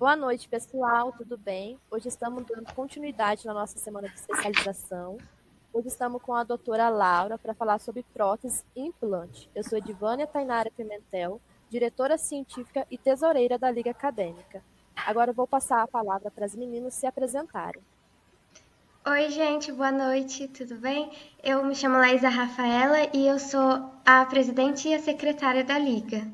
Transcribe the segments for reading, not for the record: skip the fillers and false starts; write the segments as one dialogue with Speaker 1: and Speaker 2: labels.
Speaker 1: Boa noite, pessoal, tudo bem? Hoje estamos dando continuidade na nossa semana de especialização. Hoje estamos com a doutora Laura para falar sobre prótese e implante. Eu sou Edivânia Tainara Pimentel, diretora científica e tesoureira da Liga Acadêmica. Agora eu vou passar a palavra para as meninas se apresentarem.
Speaker 2: Oi, gente, boa noite, tudo bem? Eu me chamo Laísa Rafaela e eu sou a presidente e a secretária da Liga.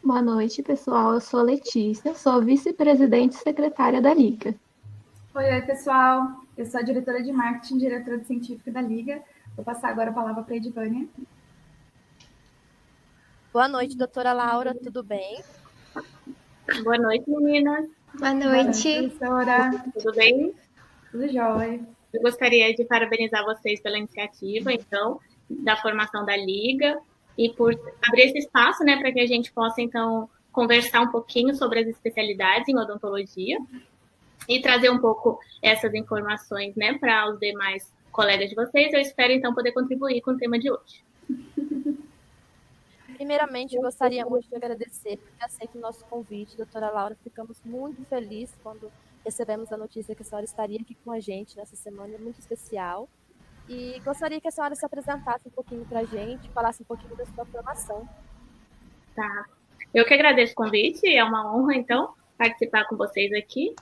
Speaker 3: Boa noite, pessoal. Eu sou a Letícia, sou vice-presidente e secretária da Liga.
Speaker 4: Oi, pessoal. Eu sou a diretora de marketing, diretora de científica da Liga. Vou passar agora a palavra para a Edivânia.
Speaker 1: Boa noite, doutora Laura, tudo bem?
Speaker 5: Boa noite, meninas.
Speaker 2: Boa noite.
Speaker 4: Boa noite, professora.
Speaker 5: Tudo bem?
Speaker 4: Tudo jóia.
Speaker 5: Eu gostaria de parabenizar vocês pela iniciativa, então, da formação da Liga e por abrir esse espaço, né, para que a gente possa, então, conversar um pouquinho sobre as especialidades em odontologia e trazer um pouco essas informações, né, para os demais colegas de vocês. Eu espero, então, poder contribuir com o tema de hoje.
Speaker 1: Primeiramente, eu gostaria muito de agradecer por ter aceito o nosso convite, doutora Laura. Ficamos muito felizes quando recebemos a notícia que a senhora estaria aqui com a gente nessa semana, muito especial. E gostaria que a senhora se apresentasse um pouquinho para a gente, falasse um pouquinho da sua formação.
Speaker 5: Tá. Eu que agradeço o convite, é uma honra, então, participar com vocês aqui.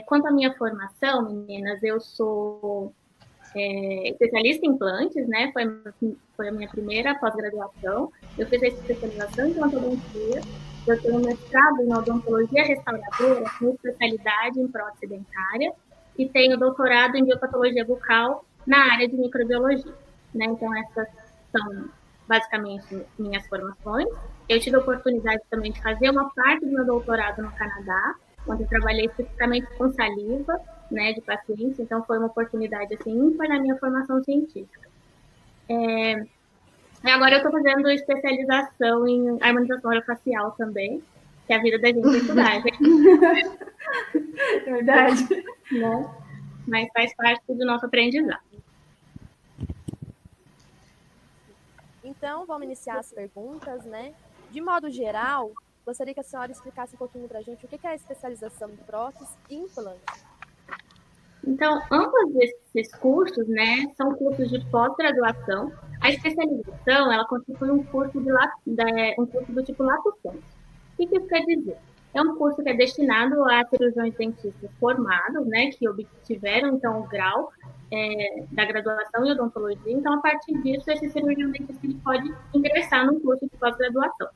Speaker 5: Quanto à minha formação, meninas, eu sou especialista em implantes, né? Foi a minha primeira pós-graduação. Eu fiz a especialização em odontologia. Eu tenho mestrado em odontologia restauradora, com especialidade em prótese dentária, e tenho doutorado em biopatologia bucal na área de microbiologia, né? Então, essas são basicamente minhas formações. Eu tive a oportunidade também de fazer uma parte do meu doutorado no Canadá, onde eu trabalhei especificamente com saliva, né, de pacientes, então foi uma oportunidade assim ímpar na minha formação científica. Agora eu estou fazendo especialização em harmonização orofacial também, que a vida da gente é estudar, gente.
Speaker 4: É verdade.
Speaker 5: Né? Mas faz parte do nosso aprendizado.
Speaker 1: Então, vamos iniciar as perguntas, né? De modo geral, gostaria que a senhora explicasse um pouquinho para a gente o que é a especialização em prótese e implante.
Speaker 5: Então, ambos esses cursos, né, são cursos de pós-graduação. A especialização, ela constitui um curso, um curso do tipo lato sensu. O que isso quer dizer? É um curso que é destinado a cirurgiões dentistas formados, né, que obtiveram, então, o grau da graduação em odontologia. Então, a partir disso, esse cirurgião dentista ele pode ingressar num curso de pós-graduação,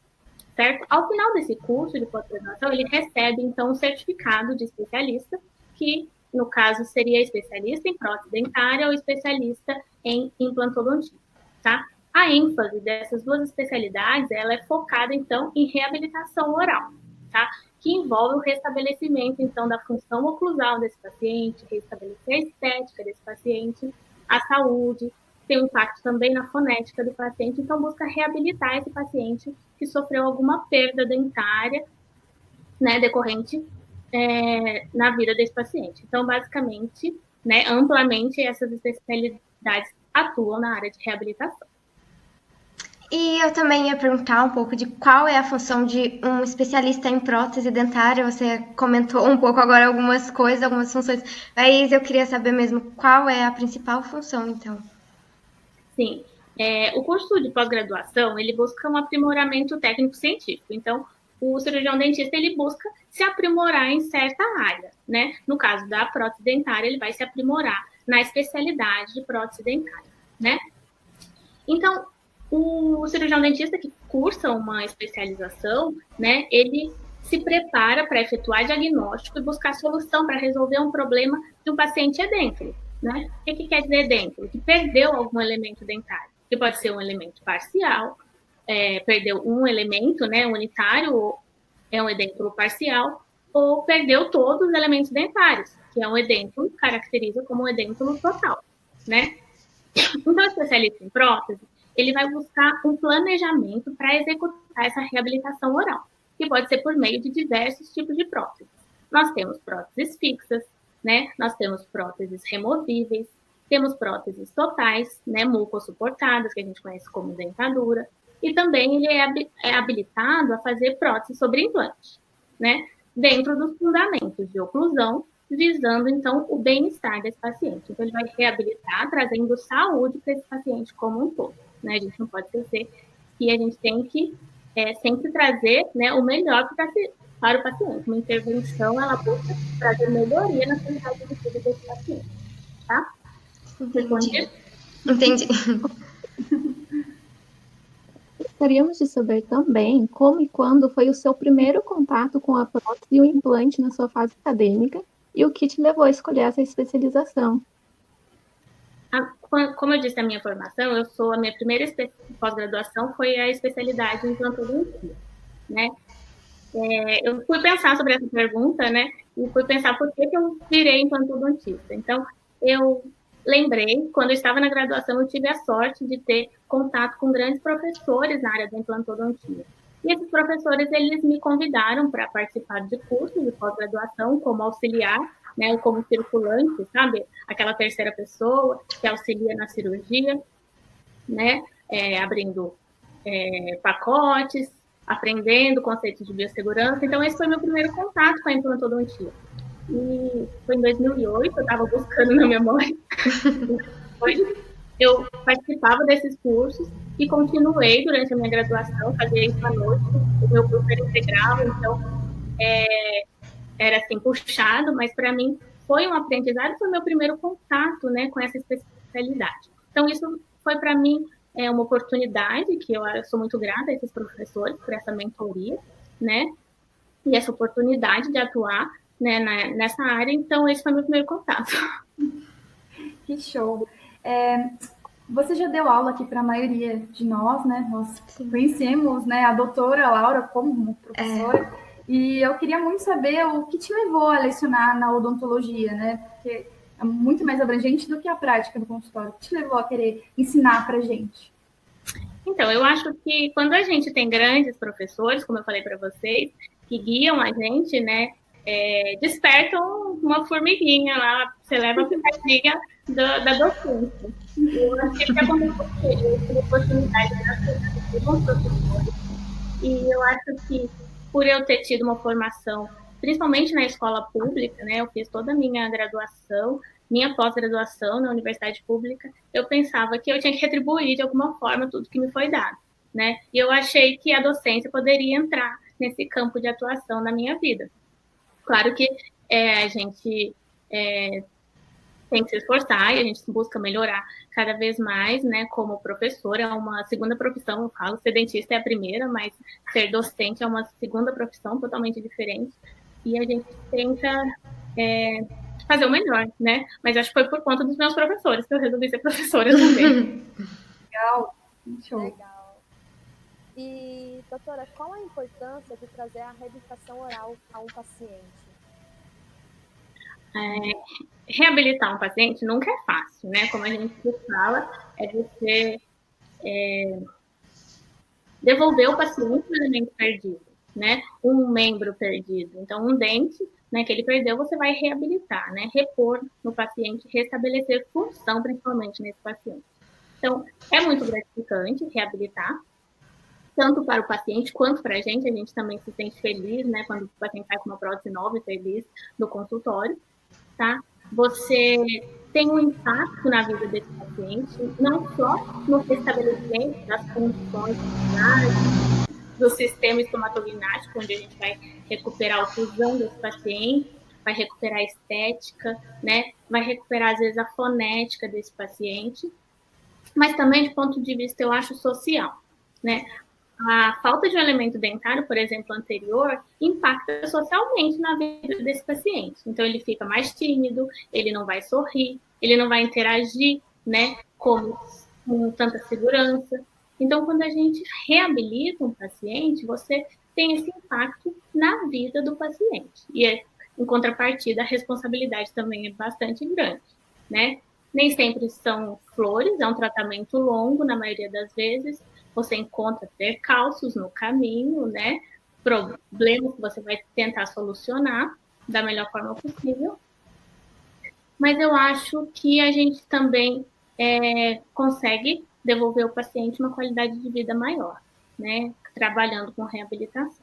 Speaker 5: certo? Ao final desse curso de pós-graduação, ele recebe, então, um certificado de especialista, que, no caso, seria especialista em prótese dentária ou especialista em implantodontia, tá? A ênfase dessas duas especialidades, ela é focada, então, em reabilitação oral, tá? Que envolve o restabelecimento, então, da função oclusal desse paciente, restabelecer a estética desse paciente, a saúde, tem um impacto também na fonética do paciente, então busca reabilitar esse paciente que sofreu alguma perda dentária, né, decorrente na vida desse paciente. Então, basicamente, né, amplamente, essas especialidades atuam na área de reabilitação.
Speaker 2: E eu também ia perguntar um pouco de qual é a função de um especialista em prótese dentária. Você comentou um pouco agora algumas coisas, algumas funções, mas eu queria saber mesmo qual é a principal função, então.
Speaker 5: Sim, o curso de pós-graduação, ele busca um aprimoramento técnico-científico. Então, o cirurgião dentista, ele busca se aprimorar em certa área, né? No caso da prótese dentária, ele vai se aprimorar na especialidade de prótese dentária, né? Então, o cirurgião dentista que cursa uma especialização, né, ele se prepara para efetuar diagnóstico e buscar solução para resolver um problema de um paciente edênfilo, né? O que quer dizer edênfilo? Que perdeu algum elemento dentário, que pode ser um elemento parcial, perdeu um elemento, né, unitário, é um edênfilo parcial, ou perdeu todos os elementos dentários, que é um edênfilo, caracteriza como um edênfilo total, né? Então, o especialista em prótese, ele vai buscar um planejamento para executar essa reabilitação oral, que pode ser por meio de diversos tipos de próteses. Nós temos próteses fixas, né? Nós temos próteses removíveis, temos próteses totais, né, mucossuportadas, que a gente conhece como dentadura, e também ele é habilitado a fazer prótese sobre implante, né? dentro dos fundamentos de oclusão, visando, então, o bem-estar desse paciente. Então, ele vai reabilitar, trazendo saúde para esse paciente como um todo, né? A gente não pode esquecer que a gente tem que sempre trazer, né, o melhor para o paciente. Uma intervenção, ela busca trazer melhoria na qualidade de vida desse paciente, tá?
Speaker 2: Entendi.
Speaker 3: Gostaríamos de saber também como e quando foi o seu primeiro contato com a prótese e o implante na sua fase acadêmica e o que te levou a escolher essa especialização.
Speaker 5: Como eu disse na minha formação, a minha primeira pós-graduação foi a especialidade em implantodontia, né? Eu fui pensar sobre essa pergunta, né? E fui pensar por que eu virei implantodontista. Então, eu lembrei, quando eu estava na graduação, eu tive a sorte de ter contato com grandes professores na área da implantodontia. E esses professores, eles me convidaram para participar de cursos de pós-graduação como auxiliar, né, ou como circulante, sabe? Aquela terceira pessoa que auxilia na cirurgia, né? Abrindo pacotes, aprendendo conceitos de biossegurança. Então, esse foi meu primeiro contato com a implantodontia. E foi em 2008, eu estava buscando na memória. Eu participava desses cursos e continuei durante a minha graduação, fazia isso à noite. O meu curso era integral, então era assim, puxado, mas para mim foi um aprendizado, foi meu primeiro contato, né, com essa especialidade. Então, isso foi para mim uma oportunidade, que eu sou muito grata a esses professores por essa mentoria, né, e essa oportunidade de atuar, né, nessa área. Então, esse foi meu primeiro contato.
Speaker 4: Que show! Você já deu aula aqui para a maioria de nós, né? Nós conhecemos, né, a doutora Laura como professora, e eu queria muito saber o que te levou a lecionar na odontologia, né? Porque é muito mais abrangente do que a prática do consultório. O que te levou a querer ensinar para a gente?
Speaker 5: Então, eu acho que quando a gente tem grandes professores, como eu falei para vocês, que guiam a gente, né, despertam uma formiguinha lá, você leva a picadinha da docência. Eu acho que aconteceu, eu tive a oportunidade de bons professores, e eu acho que por eu ter tido uma formação, principalmente na escola pública, né, eu fiz toda a minha graduação, minha pós-graduação na universidade pública, eu pensava que eu tinha que retribuir de alguma forma tudo que me foi dado, né? E eu achei que a docência poderia entrar nesse campo de atuação na minha vida. Claro que a gente tem que se esforçar e a gente busca melhorar cada vez mais, né? Como professora, é uma segunda profissão, eu falo, ser dentista é a primeira, mas ser docente é uma segunda profissão totalmente diferente. E a gente tenta fazer o melhor, né? Mas acho que foi por conta dos meus professores que eu resolvi ser professora também.
Speaker 4: Legal, show.
Speaker 1: Legal. E, doutora, qual a importância de trazer a reabilitação oral a um paciente?
Speaker 5: Reabilitar um paciente nunca é fácil, né? Como a gente fala, é você devolver o paciente o elemento perdido, né? Um membro perdido. Então, um dente, né, que ele perdeu, você vai reabilitar, né? Repor no paciente, restabelecer função, principalmente nesse paciente. Então, é muito gratificante reabilitar, tanto para o paciente quanto para a gente também se sente feliz, né? Quando o paciente sai com uma prótese nova e feliz no consultório, tá? Você tem um impacto na vida desse paciente, não só no restabelecimento das condições do sistema estomatognático, onde a gente vai recuperar a oclusão desse paciente, vai recuperar a estética, né? Vai recuperar, às vezes, a fonética desse paciente, mas também, de ponto de vista, eu acho, social, né? A falta de um elemento dentário, por exemplo, anterior, impacta socialmente na vida desse paciente. Então, ele fica mais tímido, ele não vai sorrir, ele não vai interagir, né, com tanta segurança. Então, quando a gente reabilita um paciente, você tem esse impacto na vida do paciente. E, em contrapartida, a responsabilidade também é bastante grande, né? Nem sempre são flores, é um tratamento longo, na maioria das vezes. Você encontra percalços no caminho, né? Problemas que você vai tentar solucionar da melhor forma possível. Mas eu acho que a gente também consegue devolver ao paciente uma qualidade de vida maior, né? Trabalhando com reabilitação.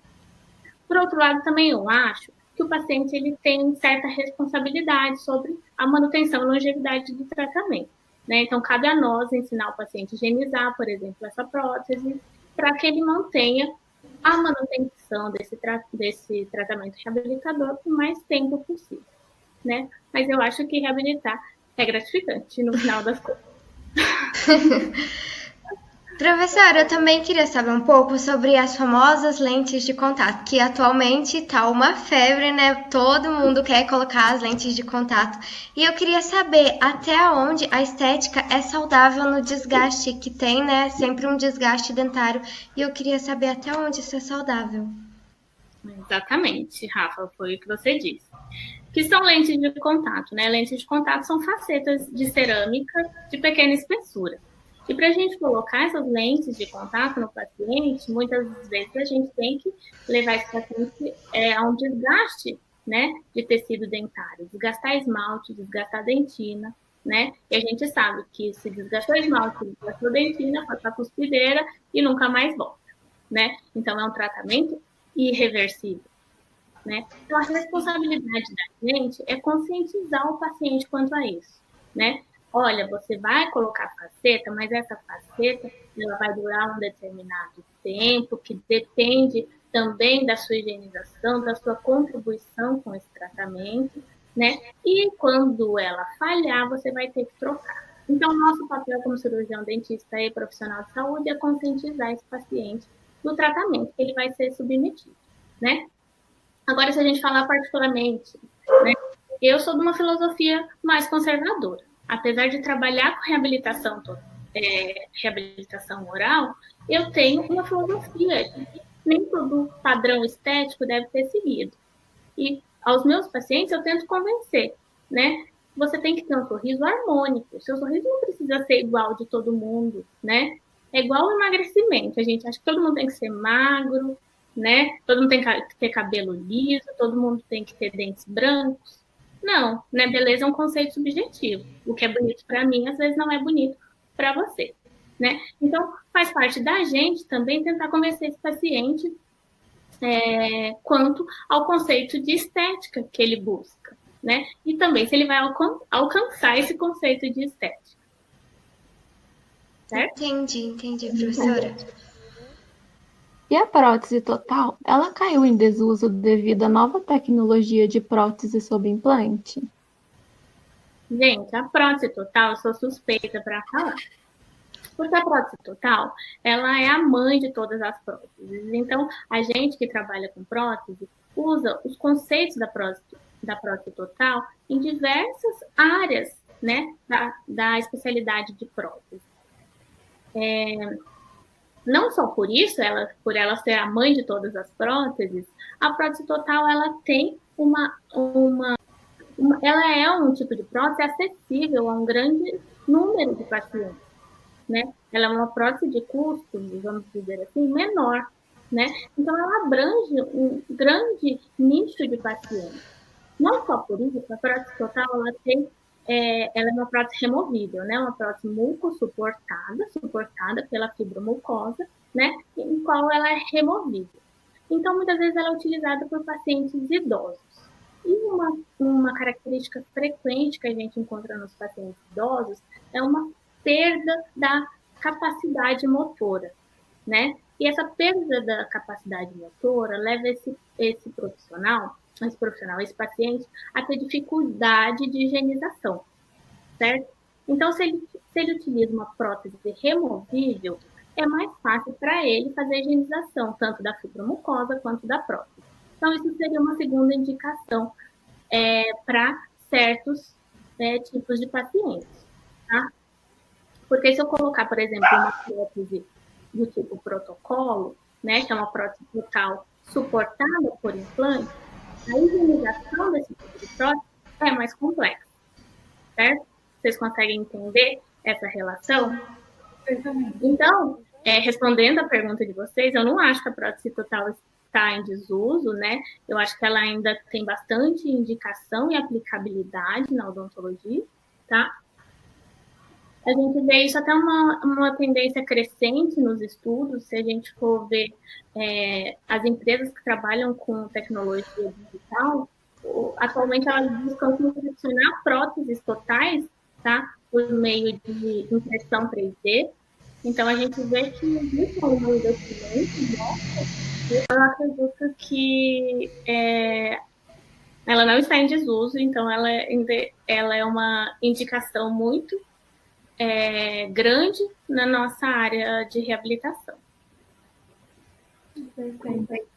Speaker 5: Por outro lado, também eu acho que o paciente ele tem certa responsabilidade sobre a manutenção e longevidade do tratamento, né? Então, cabe a nós ensinar o paciente a higienizar, por exemplo, essa prótese, para que ele mantenha a manutenção desse tratamento reabilitador por mais tempo possível, né? Mas eu acho que reabilitar é gratificante no final das contas.
Speaker 2: Professora, eu também queria saber um pouco sobre as famosas lentes de contato, que atualmente está uma febre, né? Todo mundo quer colocar as lentes de contato. E eu queria saber até onde a estética é saudável no desgaste que tem, né? Sempre um desgaste dentário. E eu queria saber até onde isso é saudável.
Speaker 5: Exatamente, Rafa, foi o que você disse. Que são lentes de contato, né? Lentes de contato são facetas de cerâmica de pequena espessura. E para a gente colocar essas lentes de contato no paciente, muitas vezes a gente tem que levar esse paciente a um desgaste, né, de tecido dentário, desgastar esmalte, desgastar dentina, né? E a gente sabe que se desgastou esmalte, desgastou dentina, passa a cuspideira e nunca mais volta, né? Então é um tratamento irreversível, né? Então a responsabilidade da gente é conscientizar o paciente quanto a isso, né? Olha, você vai colocar faceta, mas essa faceta ela vai durar um determinado tempo, que depende também da sua higienização, da sua contribuição com esse tratamento, né? E quando ela falhar, você vai ter que trocar. Então, nosso papel como cirurgião dentista e profissional de saúde é conscientizar esse paciente do tratamento que ele vai ser submetido, né? Agora, se a gente falar particularmente, né? Eu sou de uma filosofia mais conservadora. Apesar de trabalhar com reabilitação oral, eu tenho uma filosofia que nem todo padrão estético deve ser seguido. E aos meus pacientes eu tento convencer, né? Você tem que ter um sorriso harmônico. O seu sorriso não precisa ser igual de todo mundo, né? É igual ao emagrecimento. A gente acha que todo mundo tem que ser magro, né? Todo mundo tem que ter cabelo liso, todo mundo tem que ter dentes brancos. Não, né? Beleza é um conceito subjetivo. O que é bonito para mim, às vezes, não é bonito para você, né? Então, faz parte da gente também tentar convencer esse paciente quanto ao conceito de estética que ele busca, né? E também se ele vai alcançar esse conceito de estética. Certo?
Speaker 2: Entendi, professora.
Speaker 3: E a prótese total, ela caiu em desuso devido à nova tecnologia de prótese sob implante?
Speaker 5: Gente, a prótese total, eu sou suspeita para falar. Porque a prótese total, ela é a mãe de todas as próteses. Então, a gente que trabalha com prótese usa os conceitos da prótese total em diversas áreas, né, da especialidade de prótese. Não só por isso, por ela ser a mãe de todas as próteses, a prótese total ela tem ela é um tipo de prótese acessível a um grande número de pacientes, né? Ela é uma prótese de custo, vamos dizer assim, menor, né? Então ela abrange um grande nicho de pacientes. Não só por isso, a prótese total ela é uma prótese removível, né? Uma prótese suportada pela fibromucosa, né? Em qual ela é removível. Então, muitas vezes ela é utilizada por pacientes idosos. E uma característica frequente que a gente encontra nos pacientes idosos é uma perda da capacidade motora, né? E essa perda da capacidade motora leva esse paciente, a ter dificuldade de higienização, certo? Então, se ele utiliza uma prótese removível, é mais fácil para ele fazer a higienização, tanto da fibromucosa quanto da prótese. Então, isso seria uma segunda indicação para certos tipos de pacientes, tá? Porque se eu colocar, por exemplo, uma prótese do tipo protocolo, né, que é uma prótese total suportada por implante, a higienização desse tipo de prótese é mais complexa, certo? Vocês conseguem entender essa relação? Então, respondendo a pergunta de vocês, eu não acho que a prótese total está em desuso, né? Eu acho que ela ainda tem bastante indicação e aplicabilidade na odontologia, tá? A gente vê isso até uma tendência crescente nos estudos, se a gente for ver as empresas que trabalham com tecnologia digital, atualmente elas buscam confeccionar próteses totais, tá? Por meio de impressão 3D. Então, a gente vê que existe um investimento, né? Eu acredito que ela não está em desuso, então ela é uma indicação muito grande na nossa área de reabilitação.
Speaker 4: Perfeito.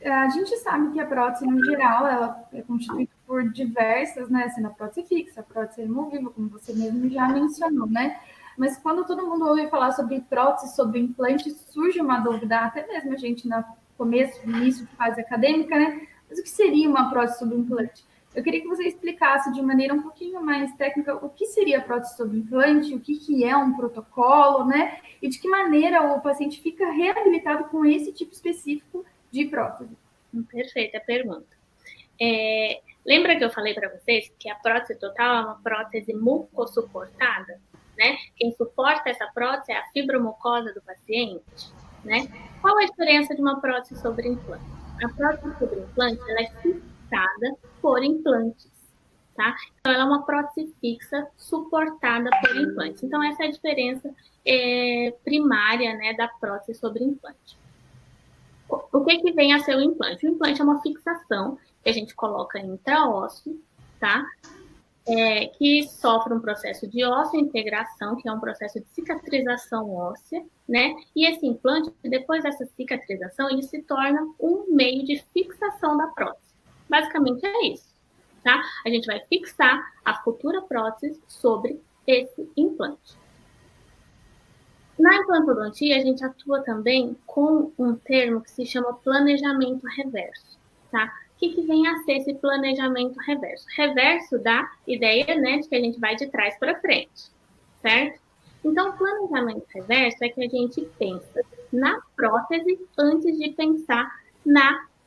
Speaker 4: A gente sabe que a prótese, no geral, ela é constituída por diversas, né? Sendo a prótese fixa, a prótese removível, como você mesmo já mencionou, né? Mas quando todo mundo ouve falar sobre prótese, sobre implante, surge uma dúvida, até mesmo a gente no início de fase acadêmica, né? Mas o que seria uma prótese sobre implante? Eu queria que você explicasse de maneira um pouquinho mais técnica o que seria a prótese sobre implante, o que é um protocolo, né? E de que maneira o paciente fica reabilitado com esse tipo específico de prótese.
Speaker 5: Perfeita pergunta. Lembra que eu falei para vocês que a prótese total é uma prótese mucosuportada, né? Quem suporta essa prótese é a fibromucosa do paciente, né? Qual a diferença de uma prótese sobre implante? A prótese sobre implante, ela é fixada por implantes, tá? Então, ela é uma prótese fixa suportada por implantes. Então, essa é a diferença primária, né, da prótese sobre implante. O que vem a ser o implante? O implante é uma fixação que a gente coloca intraósseo, tá? Que sofre um processo de osseointegração, que é um processo de cicatrização óssea, né? E esse implante, depois dessa cicatrização, ele se torna um meio de fixação da prótese. Basicamente é isso, tá? A gente vai fixar a futura prótese sobre esse implante. Na implantodontia, a gente atua também com um termo que se chama planejamento reverso, tá? O que vem a ser esse planejamento reverso? Reverso da ideia, né, de que a gente vai de trás para frente, certo? Então, o planejamento reverso é que a gente pensa na prótese antes de pensar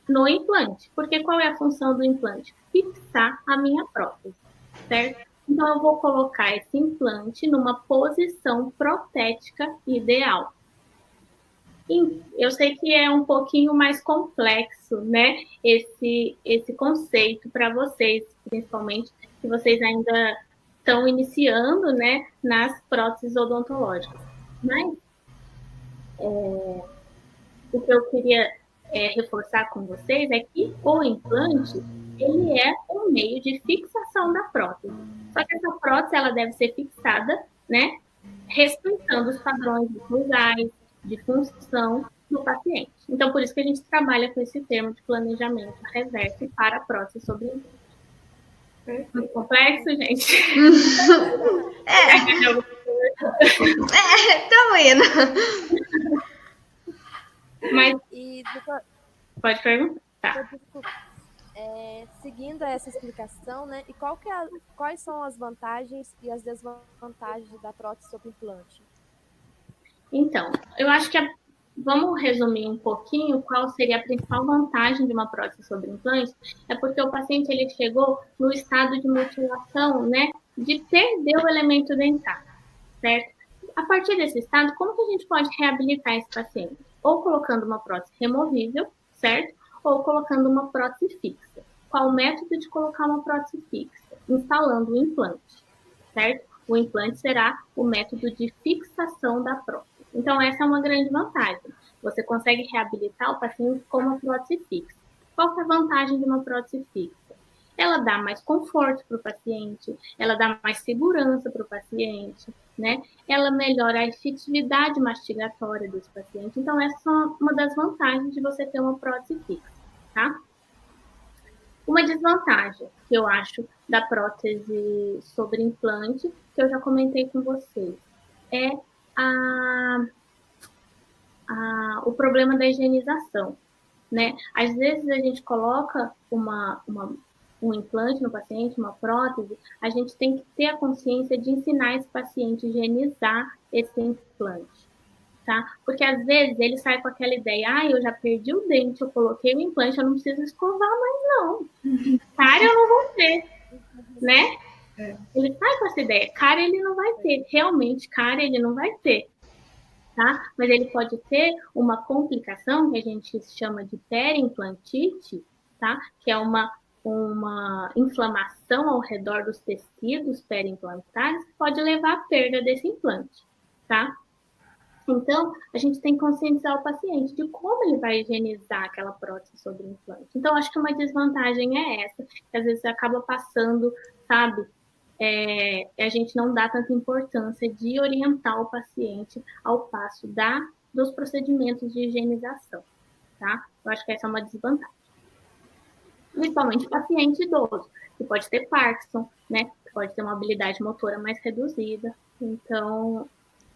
Speaker 5: no implante. Porque qual é a função do implante? Fixar a minha prótese, certo? Então, eu vou colocar esse implante numa posição protética ideal. E eu sei que é um pouquinho mais complexo, né, esse conceito para vocês, principalmente se vocês ainda estão iniciando, né, nas próteses odontológicas. Mas o que eu queria reforçar com vocês é que o implante, ele é um meio de fixação da prótese. Só que essa prótese, ela deve ser fixada, né, respeitando os padrões visuais, de função do paciente. Então, por isso que a gente trabalha com esse termo de planejamento reverso para a prótese sobre implante. Muito complexo, gente?
Speaker 2: Estamos indo.
Speaker 5: Mas
Speaker 1: E,
Speaker 5: pode perguntar.
Speaker 1: seguindo essa explicação, né? E quais são as vantagens e as desvantagens da prótese sobre implante?
Speaker 5: Então, eu acho que vamos resumir um pouquinho qual seria a principal vantagem de uma prótese sobre implante. É porque o paciente ele chegou no estado de mutilação, né? De perder o elemento dentário, certo? A partir desse estado, como que a gente pode reabilitar esse paciente? Ou colocando uma prótese removível, certo? Ou colocando uma prótese fixa. Qual o método de colocar uma prótese fixa? Instalando o implante, certo? O implante será o método de fixação da prótese. Então, essa é uma grande vantagem. Você consegue reabilitar o paciente com uma prótese fixa. Qual que é a vantagem de uma prótese fixa? Ela dá mais conforto para o paciente, ela dá mais segurança para o paciente, né? Ela melhora a efetividade mastigatória desse paciente. Então, essa é uma das vantagens de você ter uma prótese fixa, tá? Uma desvantagem que eu acho da prótese sobre implante, que eu já comentei com vocês, é o problema da higienização, né? Às vezes a gente coloca um implante no paciente, uma prótese, a gente tem que ter a consciência de ensinar esse paciente a higienizar esse implante, tá? Porque às vezes ele sai com aquela ideia, eu já perdi o dente, eu coloquei o implante, eu não preciso escovar mais não. Cara, eu não vou ter, né? Ele sai com essa ideia. Cara, ele não vai ter. Realmente, cara, ele não vai ter. Tá? Mas ele pode ter uma complicação que a gente chama de periimplantite, tá? Que é uma inflamação ao redor dos tecidos periimplantares que pode levar à perda desse implante, tá? Então, a gente tem que conscientizar o paciente de como ele vai higienizar aquela prótese sobre o implante. Então, acho que uma desvantagem é essa, que às vezes acaba passando, sabe? A gente não dá tanta importância de orientar o paciente ao passo dos procedimentos de higienização, tá? Eu acho que essa é uma desvantagem. Principalmente paciente idoso, que pode ter Parkinson, né? Que pode ter uma habilidade motora mais reduzida. Então,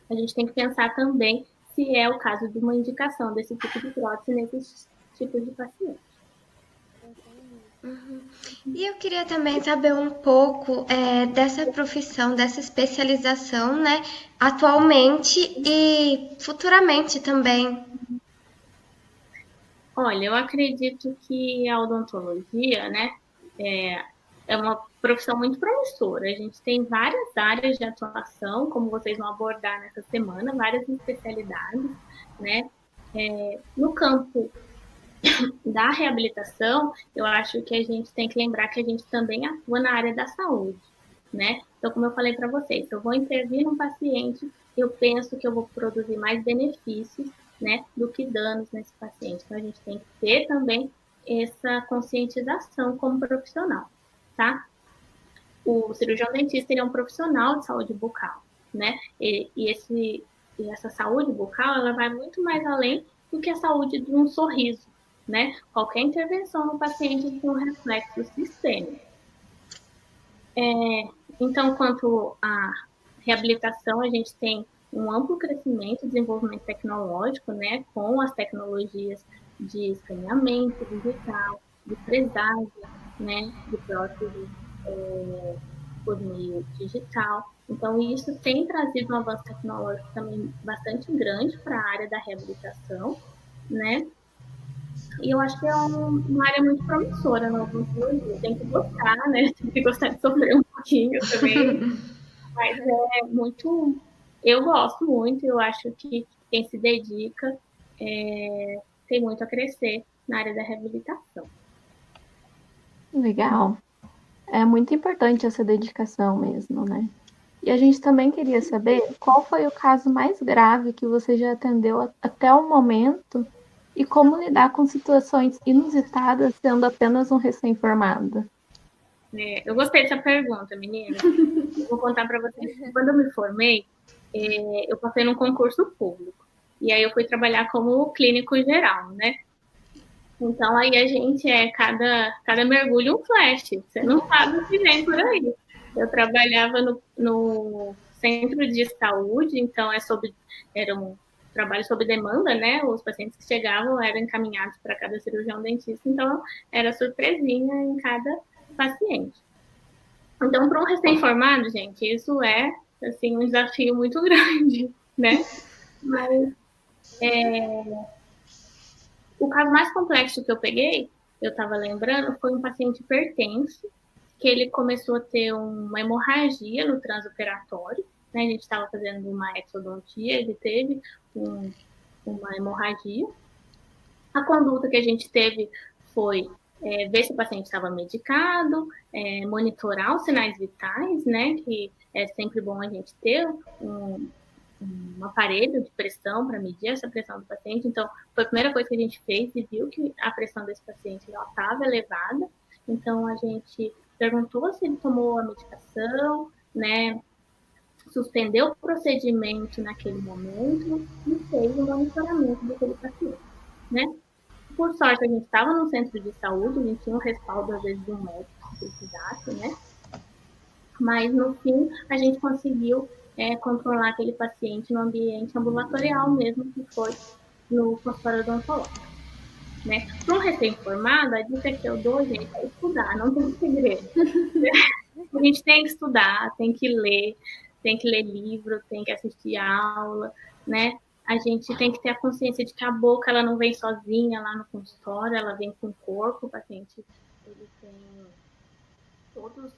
Speaker 5: a gente tem que pensar também se é o caso de uma indicação desse tipo de prótese nesses tipos de paciente.
Speaker 2: E eu queria também saber um pouco dessa profissão, dessa especialização, né, atualmente e futuramente também.
Speaker 5: Olha, eu acredito que a odontologia, né, é uma profissão muito promissora. A gente tem várias áreas de atuação, como vocês vão abordar nessa semana, várias especialidades, né? No campo da reabilitação, eu acho que a gente tem que lembrar que a gente também atua na área da saúde, né? Então, como eu falei para vocês, se eu vou intervir num paciente, eu penso que eu vou produzir mais benefícios, né, do que danos nesse paciente. Então, a gente tem que ter também essa conscientização como profissional, tá? O cirurgião dentista ele é um profissional de saúde bucal, né? E essa saúde bucal, ela vai muito mais além do que a saúde de um sorriso, né? Qualquer intervenção no paciente tem um reflexo sistêmico. Então, quanto à reabilitação, a gente tem um amplo crescimento, desenvolvimento tecnológico, né? Com as tecnologias de escaneamento digital, de fresagem, né? De prótese por meio digital. Então, isso tem trazido um avanço tecnológico também bastante grande para a área da reabilitação, né? E eu acho que é uma área muito promissora na odontologia. Tem que gostar, né? Tem que gostar de sofrer um pouquinho também. Mas é muito... Eu gosto muito, eu acho que quem se dedica tem muito a crescer na área da reabilitação.
Speaker 3: Legal. É muito importante essa dedicação mesmo, né? E a gente também queria saber qual foi o caso mais grave que você já atendeu até o momento e como lidar com situações inusitadas sendo apenas um recém-formado.
Speaker 5: Eu gostei dessa pergunta, menina. Eu vou contar para vocês que quando eu me formei, eu passei num concurso público. E aí eu fui trabalhar como clínico geral, né? Então aí a gente cada mergulho um flash. Você não sabe o que vem por aí. Eu trabalhava no centro de saúde, então era um trabalho sob demanda, né? Os pacientes que chegavam eram encaminhados para cada cirurgião dentista, então era surpresinha em cada paciente. Então, para um recém-formado, gente, isso é assim, um desafio muito grande, né? Mas o caso mais complexo que eu peguei, eu estava lembrando, foi um paciente hipertenso, que ele começou a ter uma hemorragia no transoperatório, né? A gente estava fazendo uma exodontia, ele teve uma hemorragia. A conduta que a gente teve foi ver se o paciente estava medicado, monitorar os sinais vitais, né? Que é sempre bom a gente ter um aparelho de pressão para medir essa pressão do paciente. Então, foi a primeira coisa que a gente fez e viu que a pressão desse paciente estava elevada. Então, a gente perguntou se ele tomou a medicação, né? Suspendeu o procedimento naquele momento e fez o monitoramento daquele paciente, né? Por sorte, a gente estava no centro de saúde, a gente tinha um respaldo, às vezes, de um médico, se precisasse, né? Mas, no fim, a gente conseguiu controlar aquele paciente no ambiente ambulatorial mesmo, que foi no consultório odontológico, né? Para um recém-formado, a dica que eu dou, gente, é estudar, não tem segredo. A gente tem que estudar, tem que ler livro, tem que assistir aula, né? A gente tem que ter a consciência de que a boca ela não vem sozinha lá no consultório, ela vem com o corpo, o paciente ele tem todos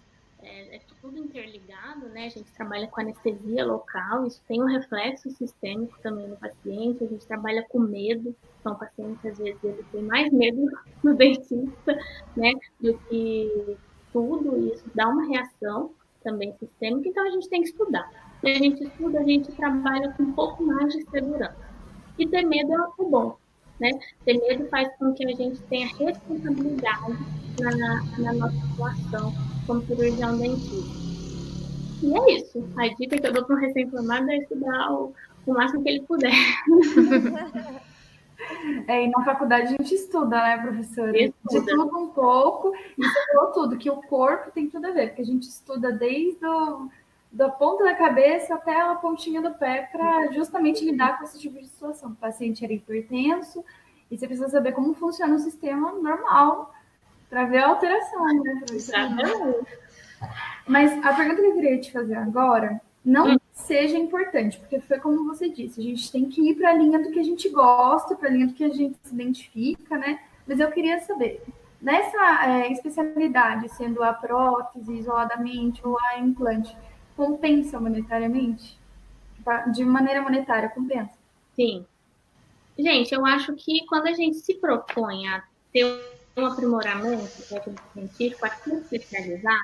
Speaker 5: é tudo interligado, né? A gente trabalha com anestesia local, isso tem um reflexo sistêmico também no paciente, a gente trabalha com medo, então o paciente às vezes ele tem mais medo do dentista, né, do que tudo, e isso dá uma reação também sistêmica, então a gente tem que estudar. E a gente estuda, a gente trabalha com um pouco mais de segurança. E ter medo é bom, né? Ter medo faz com que a gente tenha responsabilidade na nossa atuação como cirurgião dentista. E é isso. A dica que eu dou para um recém-formado é estudar o máximo que ele puder.
Speaker 4: E na faculdade a gente estuda, né, professora?
Speaker 5: Estuda.
Speaker 4: De tudo um pouco. E você falou tudo, que o corpo tem tudo a ver, porque a gente estuda desde da ponta da cabeça até a pontinha do pé para justamente lidar com esse tipo de situação. O paciente era hipertenso e você precisa saber como funciona o sistema normal para ver a alteração, né, professora? Mas a pergunta que eu queria te fazer agora, não seja importante, porque foi como você disse, a gente tem que ir para a linha do que a gente gosta, para a linha do que a gente se identifica, né? Mas eu queria saber, nessa especialidade, sendo a prótese isoladamente ou a implante, compensa monetariamente? De maneira monetária, compensa?
Speaker 5: Sim. Gente, eu acho que quando a gente se propõe a ter um aprimoramento técnico-científico, a se especializar,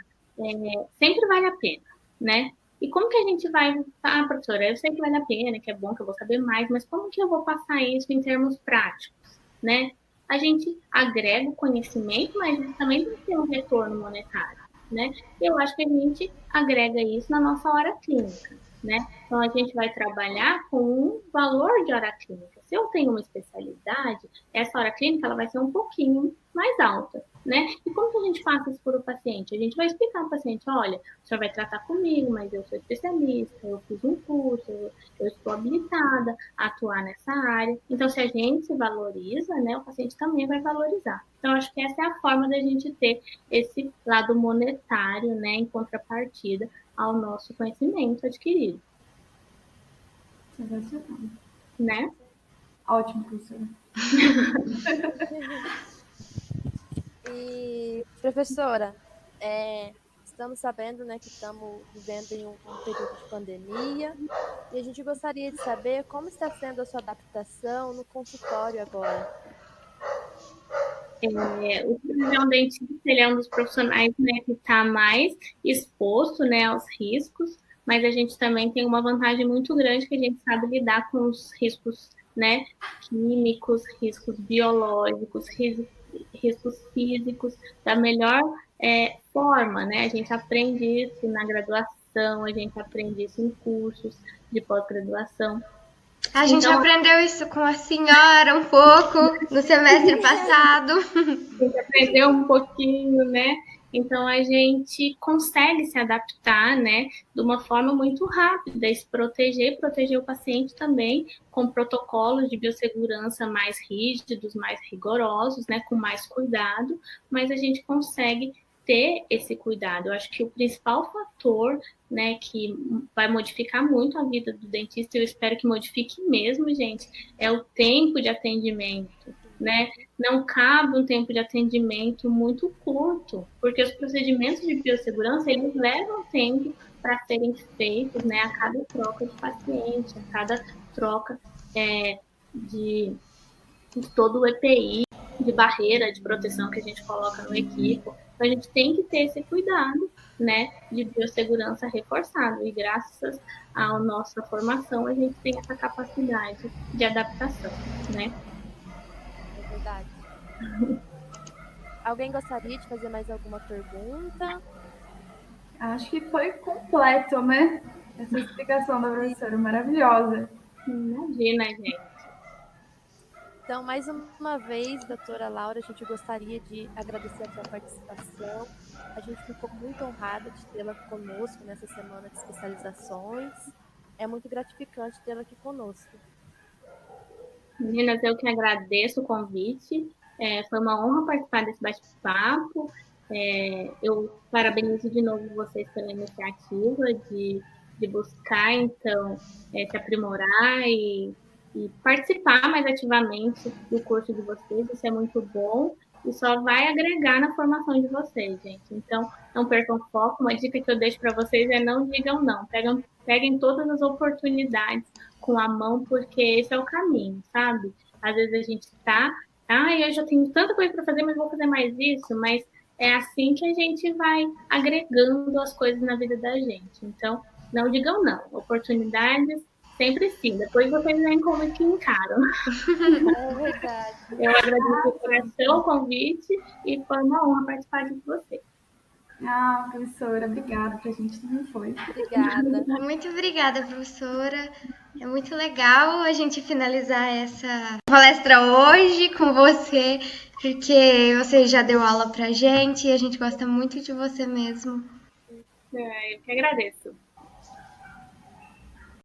Speaker 5: sempre vale a pena, né? E como que a gente vai... Ah, professora, eu sei que vale a pena, que é bom, que eu vou saber mais, mas como que eu vou passar isso em termos práticos, né? A gente agrega o conhecimento, mas a gente também tem que ter um retorno monetário, né? Eu acho que a gente agrega isso na nossa hora clínica, né? Então, a gente vai trabalhar com um valor de hora clínica. Se eu tenho uma especialidade, essa hora clínica ela vai ser um pouquinho mais alta, né? E como que a gente passa isso para o paciente? A gente vai explicar ao paciente, olha, o senhor vai tratar comigo, mas eu sou especialista, eu fiz um curso, eu estou habilitada a atuar nessa área. Então, se a gente se valoriza, né, o paciente também vai valorizar. Então, acho que essa é a forma da gente ter esse lado monetário, né, em contrapartida ao nosso conhecimento adquirido.
Speaker 4: Sensacional.
Speaker 5: Né?
Speaker 4: Ótimo, professora.
Speaker 1: E, professora, estamos sabendo, né, que estamos vivendo em um período de pandemia e a gente gostaria de saber como está sendo a sua adaptação no consultório agora.
Speaker 5: O cirurgião dentista ele é um dos profissionais, né, que está mais exposto, né, aos riscos, mas a gente também tem uma vantagem muito grande que a gente sabe lidar com os riscos, né, químicos, riscos biológicos, riscos físicos da melhor forma, né? A gente aprende isso na graduação, a gente aprende isso em cursos de pós-graduação.
Speaker 2: A gente aprendeu isso com a senhora um pouco no semestre passado.
Speaker 5: A gente aprendeu um pouquinho, né? Então, a gente consegue se adaptar, né, de uma forma muito rápida, e se proteger o paciente também com protocolos de biossegurança mais rígidos, mais rigorosos, né, com mais cuidado, mas a gente consegue ter esse cuidado. Eu acho que o principal fator, né, que vai modificar muito a vida do dentista, eu espero que modifique mesmo, gente, é o tempo de atendimento, né? Não cabe um tempo de atendimento muito curto, porque os procedimentos de biossegurança, eles levam tempo para serem feitos, né, a cada troca de paciente, a cada troca de todo o EPI, de barreira de proteção que a gente coloca no equipo. Então, a gente tem que ter esse cuidado, né, de biossegurança reforçado. E graças à nossa formação, a gente tem essa capacidade de adaptação, né?
Speaker 1: É verdade. Alguém gostaria de fazer mais alguma pergunta?
Speaker 4: Acho que foi completo, né? Essa explicação da professora, maravilhosa.
Speaker 5: Imagina, gente.
Speaker 1: Então, mais uma vez, doutora Laura, a gente gostaria de agradecer a sua participação. A gente ficou muito honrada de tê-la conosco nessa semana de especializações. É muito gratificante tê-la aqui conosco.
Speaker 5: Meninas, eu que agradeço o convite. Foi uma honra participar desse bate-papo. Eu parabenizo de novo vocês pela iniciativa de buscar, então, se aprimorar e participar mais ativamente do curso de vocês. Isso é muito bom. e só vai agregar na formação de vocês, gente. Então, não percam foco. Uma dica que eu deixo para vocês é não digam não. Peguem todas as oportunidades com a mão, porque esse é o caminho, sabe? Às vezes a gente eu já tenho tanta coisa para fazer, mas vou fazer mais isso, mas é assim que a gente vai agregando as coisas na vida da gente. Então, não digam não. Oportunidades, sempre sim. Depois vocês veem como que encaram.
Speaker 1: É verdade.
Speaker 5: Eu agradeço de coração o convite e foi uma honra participar de vocês.
Speaker 4: Ah, professora, obrigada, pra gente também foi.
Speaker 1: Obrigada.
Speaker 2: Muito obrigada, professora. É muito legal a gente finalizar essa palestra hoje com você, porque você já deu aula pra gente e a gente gosta muito de você mesmo.
Speaker 5: Eu que agradeço.